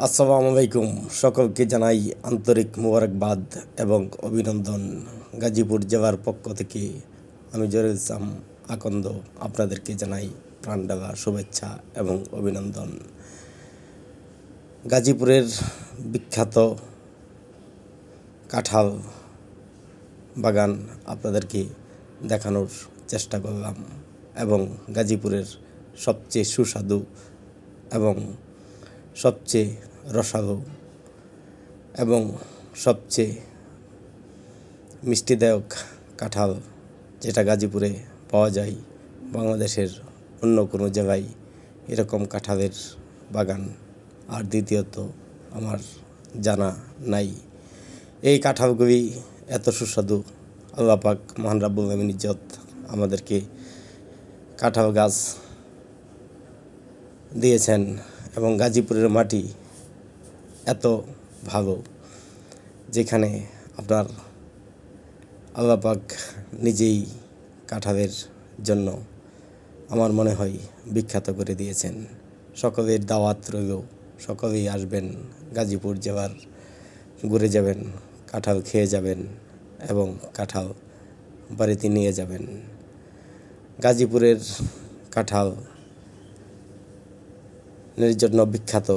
আসসালামু আলাইকুম। সকলকে জানাই আন্তরিক মোবারকবাদ এবং অভিনন্দন। গাজীপুর জেলার পক্ষ থেকে আমি জহিরুল ইসলাম আকন্দ আপনাদেরকে জানাই প্রাণঢালা শুভেচ্ছা এবং অভিনন্দন। গাজীপুরের বিখ্যাত কাঁঠাল বাগান আপনাদেরকে দেখানোর চেষ্টা করলাম এবং গাজীপুরের সবচেয়ে সুস্বাদু এবং সবচেয়ে রসালো এবং সবচেয়ে মিষ্টিদায়ক কাঁঠাল যেটা গাজীপুরে পাওয়া যায়, বাংলাদেশের অন্য কোনো জায়গায় এরকম কাঁঠালের বাগান আর দ্বিতীয়ত আমার জানা নাই। এই কাঁঠালগুলি এত সুস্বাদু, আল্লাহ পাক মহান রাব্বুল আলামিন ইজ্জত আমাদেরকে কাঁঠাল গাছ দিয়েছেন এবং গাজীপুরের মাটি এত ভালো যেখানে আপনার আল্লাহ পাক নিজেই কাঁঠালের জন্য আমার মনে হয় বিখ্যাত করে দিয়েছেন। সকলের দাওয়াত রইল, সকলেই আসবেন, গাজীপুর জেলার ঘুরে যাবেন, কাঁঠাল খেয়ে যাবেন এবং কাঁঠাল বাড়িতে নিয়ে যাবেন। গাজীপুরের কাঁঠাল জন্য বিখ্যাত।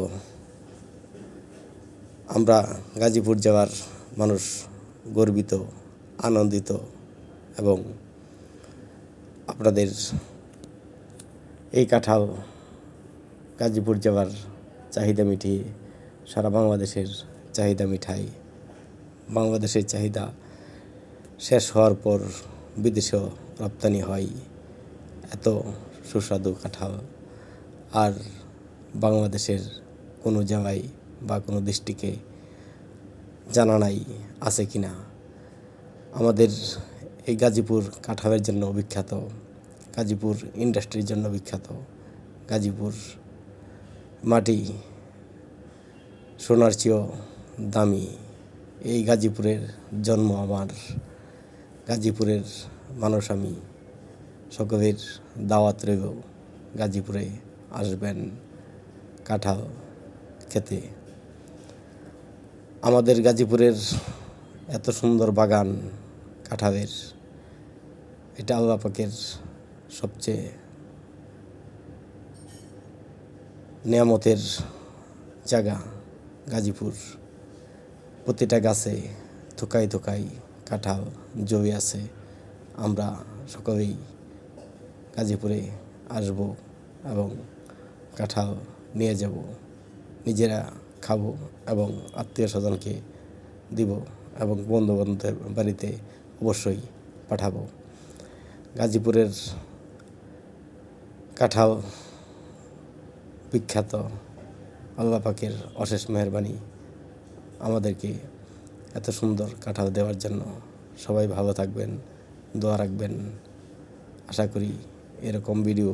আমরা গাজীপুর জেলার মানুষ গর্বিত, আনন্দিত এবং আপনাদের এই কাঁঠাল গাজীপুর জেলার চাহিদা মিটিয়ে সারা বাংলাদেশের চাহিদা মিঠাই। বাংলাদেশের চাহিদা শেষ হওয়ার পর বিদেশেও রপ্তানি হয়। এত সুস্বাদু কাঁঠাল আর বাংলাদেশের কোনো জায়গায় বা কোনো ডিস্ট্রিক্টে জানা নাই আছে কি না। আমাদের এই গাজীপুর কাঁঠালের জন্য বিখ্যাত, গাজীপুর ইন্ডাস্ট্রির জন্য বিখ্যাত। গাজীপুর মাটি সোনার চেয়েও দামি। এই গাজীপুরের জন্ম আমার, গাজীপুরের মানুষ আমি। সকলের দাওয়াত রইল, গাজীপুরে আসবেন কাঁঠাল খেতে। আমাদের গাজীপুরের এত সুন্দর বাগান কাঁঠালের, এটা আল্লাহ পাকের সবচেয়ে নিয়ামতের জায়গা গাজীপুর। প্রতিটা গাছে থোকায় থোকায় কাঁঠাল জমে আছে। আমরা সকলেই গাজীপুরে আসব এবং কাঁঠাল নিয়ে যাব, নিজেরা খাবো এবং আত্মীয় স্বজনকে দিব এবং বন্ধু বান্ধবের বাড়িতে অবশ্যই পাঠাবো। গাজীপুরের কাঁঠাল বিখ্যাত। আল্লাহ পাকের অশেষ মেহেরবানি আমাদেরকে এত সুন্দর কাঁঠাল দেওয়ার জন্য। সবাই ভালো থাকবেন, দোয়া রাখবেন। আশা করি এরকম ভিডিও